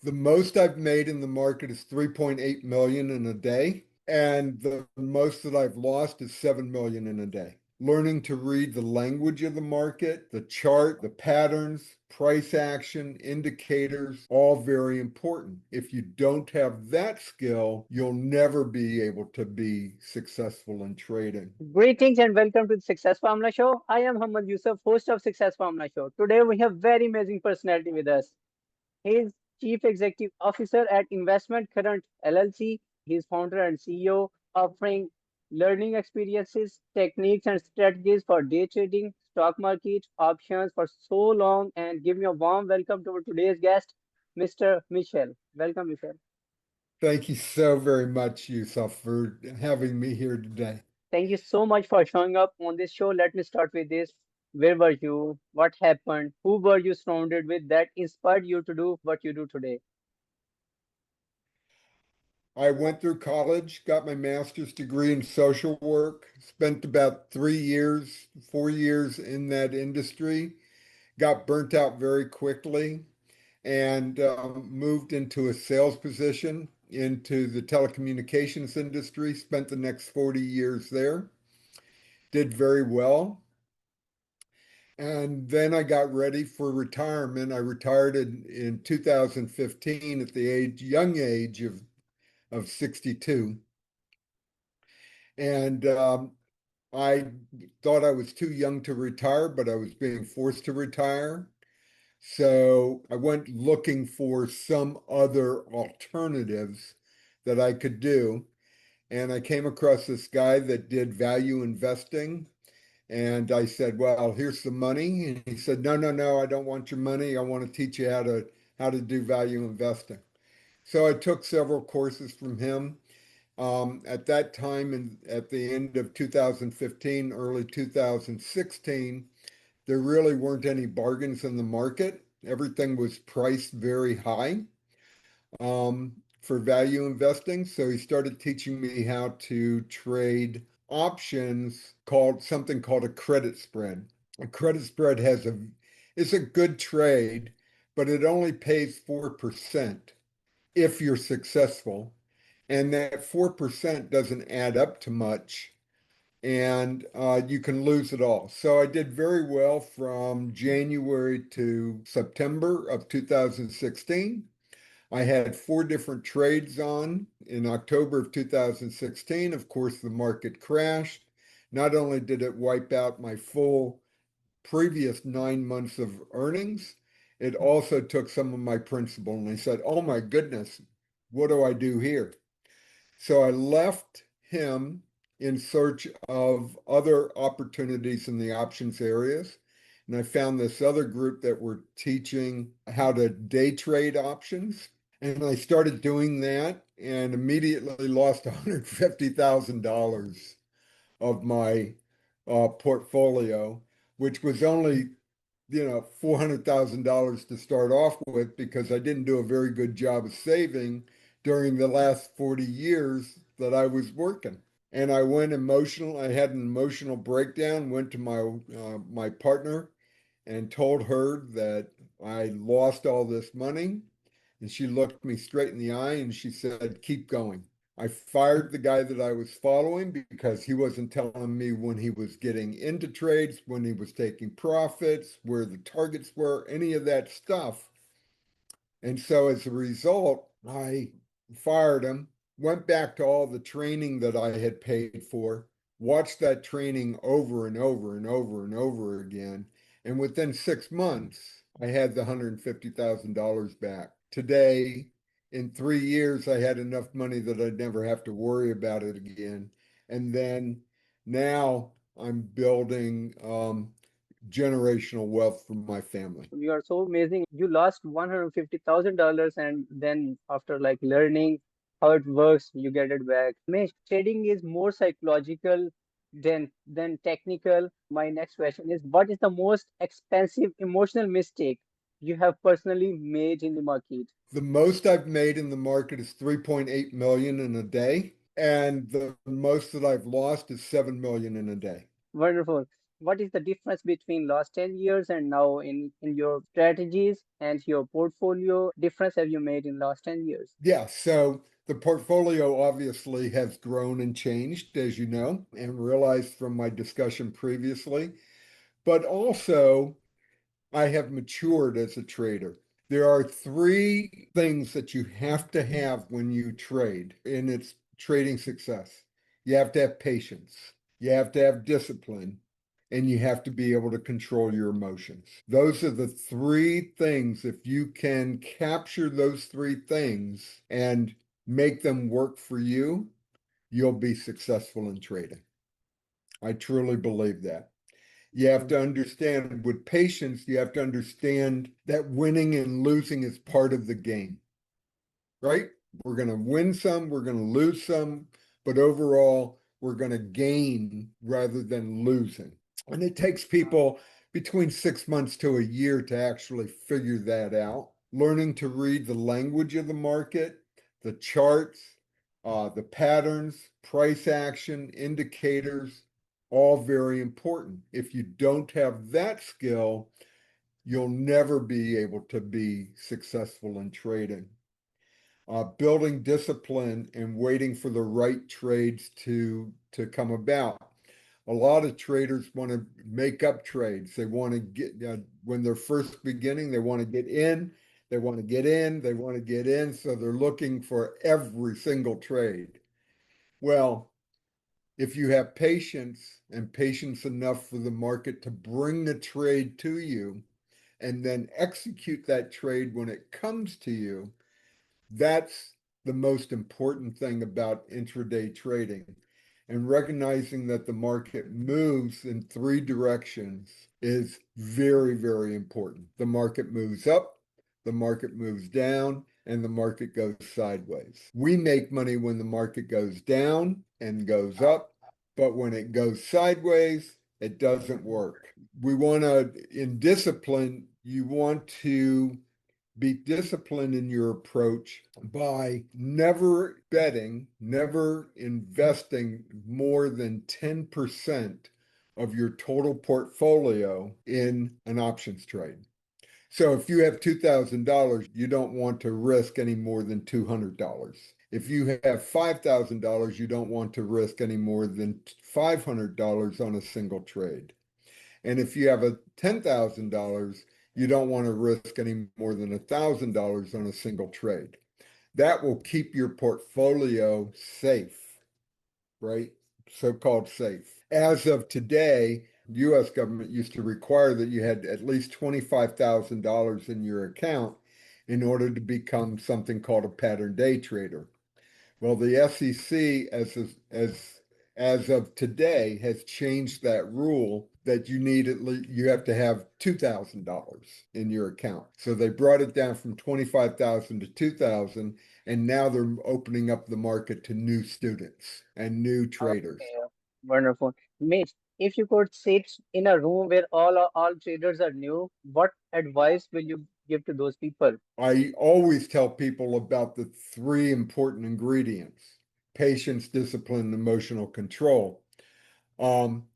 The most I've made in the market is 3.8 million in a day, and the most that I've lost is 7 million in a day. Learning to read the language of the market, the chart, the patterns, price action, indicators, all very important. If you don't have that skill, you'll never be able to be successful in trading. Greetings and welcome to the Success Formula Show. I am Yousaf, host of Success Formula Show. Today we have very amazing personality with us. He is Chief Executive Officer at Investment Current LLC. He is founder and CEO, offering learning experiences, techniques, and strategies for day trading, stock market, options for so long. And give me a warm welcome to our today's guest, Mr. Mitchell. Welcome, Mitchell. Thank you so very much, Yousaf, for having me here today. Thank you so much for showing up on this show. Let me start with this. Where were you? What happened? Who were you surrounded with that inspired you to do what you do today? I went through college, got my master's degree in social work, spent about 3 years, 4 years in that industry, got burnt out very quickly, and moved into a sales position into the telecommunications industry, spent the next 40 years there, did very well. And then I got ready for retirement. I retired in 2015 at the young age of 62. And I thought I was too young to retire, but I was being forced to retire. So I went looking for some other alternatives that I could do. And I came across this guy that did value investing. And I said, "Well, here's the money." And he said, "No, no, no, I don't want your money. I want to teach you how to do value investing." So I took several courses from him. At that time, and at the end of 2015, early 2016, there really weren't any bargains in the market. Everything was priced very high for value investing. So he started teaching me how to trade options called something called a credit spread. A credit spread is a good trade, but it only pays 4% if you're successful. And that 4% doesn't add up to much, and you can lose it all. So I did very well from January to September of 2016. I had four different trades on in October of 2016. Of course, the market crashed. Not only did it wipe out my full previous 9 months of earnings, it also took some of my principal. And I said, "Oh my goodness, what do I do here?" So I left him in search of other opportunities in the options areas. And I found this other group that were teaching how to day trade options. And I started doing that and immediately lost $150,000 of my portfolio, which was only, $400,000 to start off with because I didn't do a very good job of saving during the last 40 years that I was working. And I went emotional. I had an emotional breakdown, went to my partner and told her that I lost all this money. And she looked me straight in the eye and she said, "Keep going." I fired the guy that I was following because he wasn't telling me when he was getting into trades, when he was taking profits, where the targets were, any of that stuff. And so as a result, I fired him, went back to all the training that I had paid for, watched that training over and over and over and over again. And within 6 months, I had the $150,000 back. Today, in 3 years, I had enough money that I'd never have to worry about it again. And then now I'm building generational wealth for my family. You are so amazing. You lost $150,000 and then after like learning how it works, you get it back. Means trading is more psychological than technical. My next question is, what is the most expensive emotional mistake you have personally made in the market? The most I've made in the market is 3.8 million in a day, and the most that I've lost is 7 million in a day. Wonderful. what is the difference between last 10 years and now in your strategies and your portfolio? Difference have you made in last 10 years? Yeah, so the portfolio obviously has grown and changed, as you know, and realized from my discussion previously, but also I have matured as a trader. There are three things that you have to have when you trade in its trading success. You have to have patience, you have to have discipline, and you have to be able to control your emotions. Those are the three things. If you can capture those three things and make them work for you, you'll be successful in trading. I truly believe that. You have to understand with patience, you have to understand that winning and losing is part of the game, right? We're going to win some, we're going to lose some, but overall, we're going to gain rather than losing. And it takes people between 6 months to a year to actually figure that out. Learning to read the language of the market, the charts, the patterns, price action, indicators, all very important. If you don't have that skill, you'll never be able to be successful in trading. Building discipline and waiting for the right trades to come about. A lot of traders want to make up trades. They want to get when they're first beginning, they want to get in, they want to get in, they want to get in. So they're looking for every single trade. Well, if you have patience and patience enough for the market to bring the trade to you and then execute that trade when it comes to you, that's the most important thing about intraday trading. And recognizing that the market moves in three directions is very, very important. The market moves up, the market moves down, and the market goes sideways. We make money when the market goes down and goes up, but when it goes sideways, it doesn't work. We want to, in discipline, you want to be disciplined in your approach by never betting, never investing more than 10% of your total portfolio in an options trade. So if you have $2,000, you don't want to risk any more than $200. If you have $5,000, you don't want to risk any more than $500 on a single trade. And if you have a $10,000, you don't want to risk any more than $1,000 on a single trade. That will keep your portfolio safe, right? So-called safe. As of today, U.S. government used to require that you had at least $25,000 in your account in order to become something called a pattern day trader. Well, the SEC, as of today, has changed that rule that you need at least you have to have $2,000 in your account. So they brought it down from 25,000 to 2,000, and now they're opening up the market to new students and new traders. Okay, wonderful. Mitch, if you could sit in a room where all traders are new, what advice will you give to those people? I always tell people about the three important ingredients: patience, discipline, and emotional control. Um,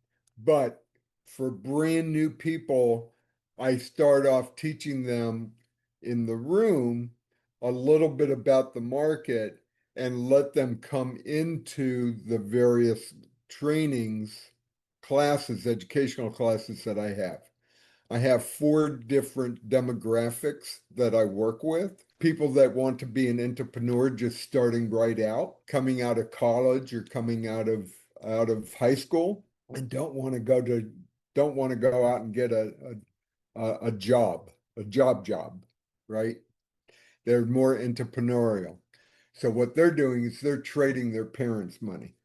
but for brand new people, I start off teaching them in the room a little bit about the market and let them come into the various trainings, classes, educational classes that I have. I have four different demographics that I work with. People that want to be an entrepreneur just starting right out, coming out of college or coming out of high school and don't want to go out and get a job, right? They're more entrepreneurial. So what they're doing is they're trading their parents' money.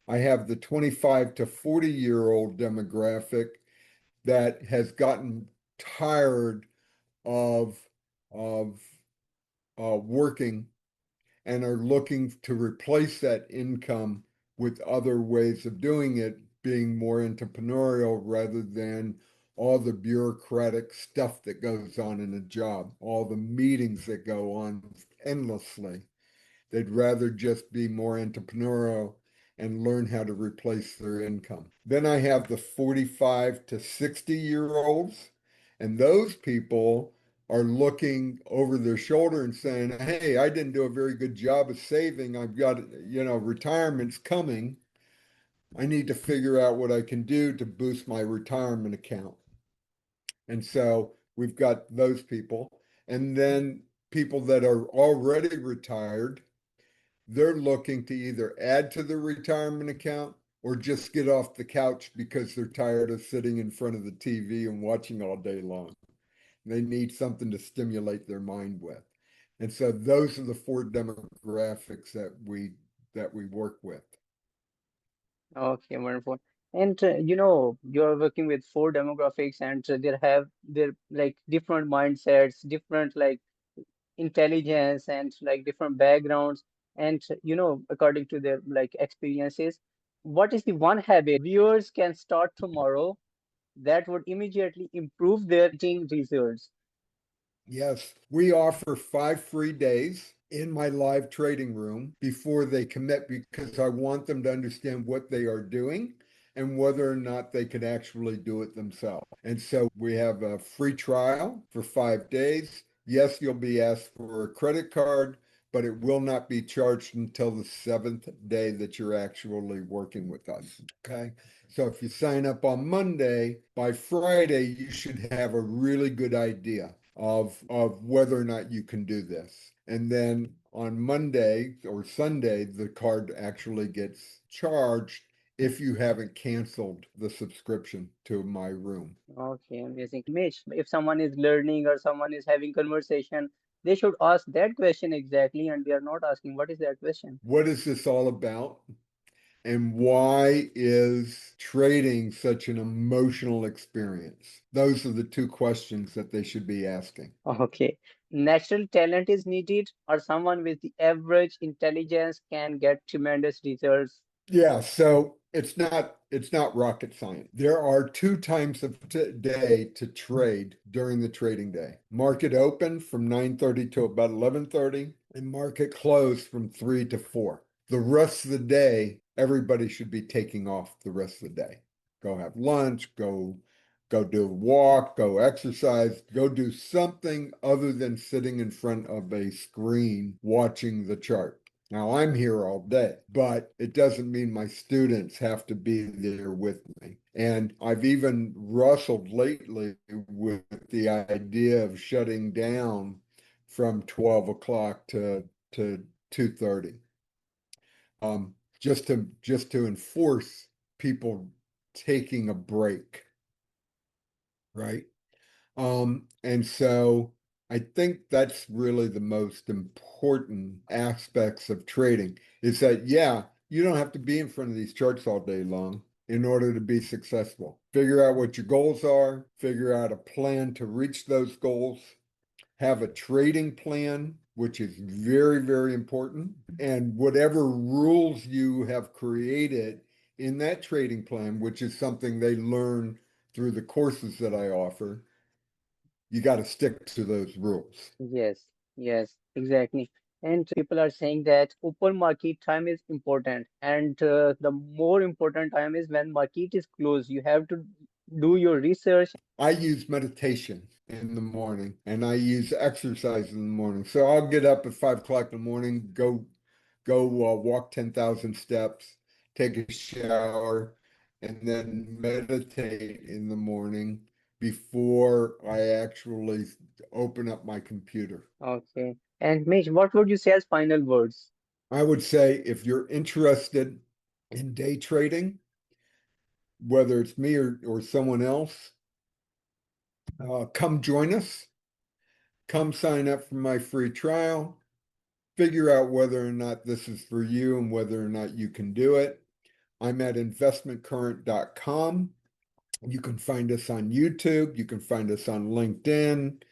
I have the 25 to 40-year-old demographic that has gotten tired of of working and are looking to replace that income with other ways of doing it, being more entrepreneurial rather than all the bureaucratic stuff that goes on in a job, all the meetings that go on endlessly. They'd rather just be more entrepreneurial and learn how to replace their income. Then I have the 45 to 60-year-olds, and those people are looking over their shoulder and saying, "Hey, I didn't do a very good job of saving. I've got, retirement's coming. I need to figure out what I can do to boost my retirement account." And so we've got those people. And then people that are already retired, they're looking to either add to their retirement account or just get off the couch because they're tired of sitting in front of the TV and watching all day long. They need something to stimulate their mind with. And so those are the four demographics that we work with. Okay, wonderful. And you're working with four demographics, and they have their like different mindsets, different like intelligence, and like different backgrounds, and according to their like experiences. What is the one habit viewers can start tomorrow that would immediately improve their trading results? Yes, we offer 5 free days in my live trading room before they commit because I want them to understand what they are doing and whether or not they can actually do it themselves. And so we have a free trial for 5 days. Yes, you'll be asked for a credit card, but it will not be charged until the seventh day that you're actually working with us. Okay. So if you sign up on Monday, by Friday, you should have a really good idea of whether or not you can do this. And then on Monday or Sunday, the card actually gets charged if you haven't canceled the subscription to my room. Okay, amazing. Mitch, if someone is learning or someone is having conversation, they should ask that question exactly, and they are not asking what is that question. What is this all about? And why is trading such an emotional experience? Those are the two questions that they should be asking. Okay. Natural talent is needed, or someone with the average intelligence can get tremendous results. Yeah, so it's not rocket science. There are two times of day to trade during the trading day. Market open from 9:30 to about 11:30 and market close from 3 to 4. The rest of the day, everybody should be taking off the rest of the day. Go have lunch, go do a walk, go exercise, go do something other than sitting in front of a screen watching the chart. Now, I'm here all day, but it doesn't mean my students have to be there with me. And I've even wrestled lately with the idea of shutting down from 12 o'clock to 2:30. Just to enforce people taking a break, right? And so I think that's really the most important aspects of trading is that, yeah, you don't have to be in front of these charts all day long in order to be successful. Figure out what your goals are, figure out a plan to reach those goals, have a trading plan, which is very, very important. And whatever rules you have created in that trading plan, which is something they learn through the courses that I offer, you got to stick to those rules. Yes, yes, exactly. And people are saying that open market time is important, and the more important time is when market is closed. You have to do your research. I use meditation in the morning and I use exercise in the morning. So I'll get up at 5 o'clock in the morning, go walk 10,000 steps, take a shower, and then meditate in the morning before I actually open up my computer. Okay. And Mitch, what would you say as final words? I would say if you're interested in day trading, whether it's me or someone else, come join us. Come sign up for my free trial. Figure out whether or not this is for you and whether or not you can do it. I'm at investmentcurrent.com. You can find us on YouTube. You can find us on LinkedIn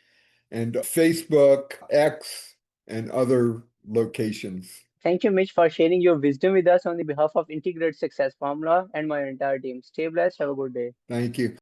and Facebook, X, and other locations. Thank you, Mitch, for sharing your wisdom with us on the behalf of Integrate Success Formula and my entire team. Stay blessed. Have a good day. Thank you.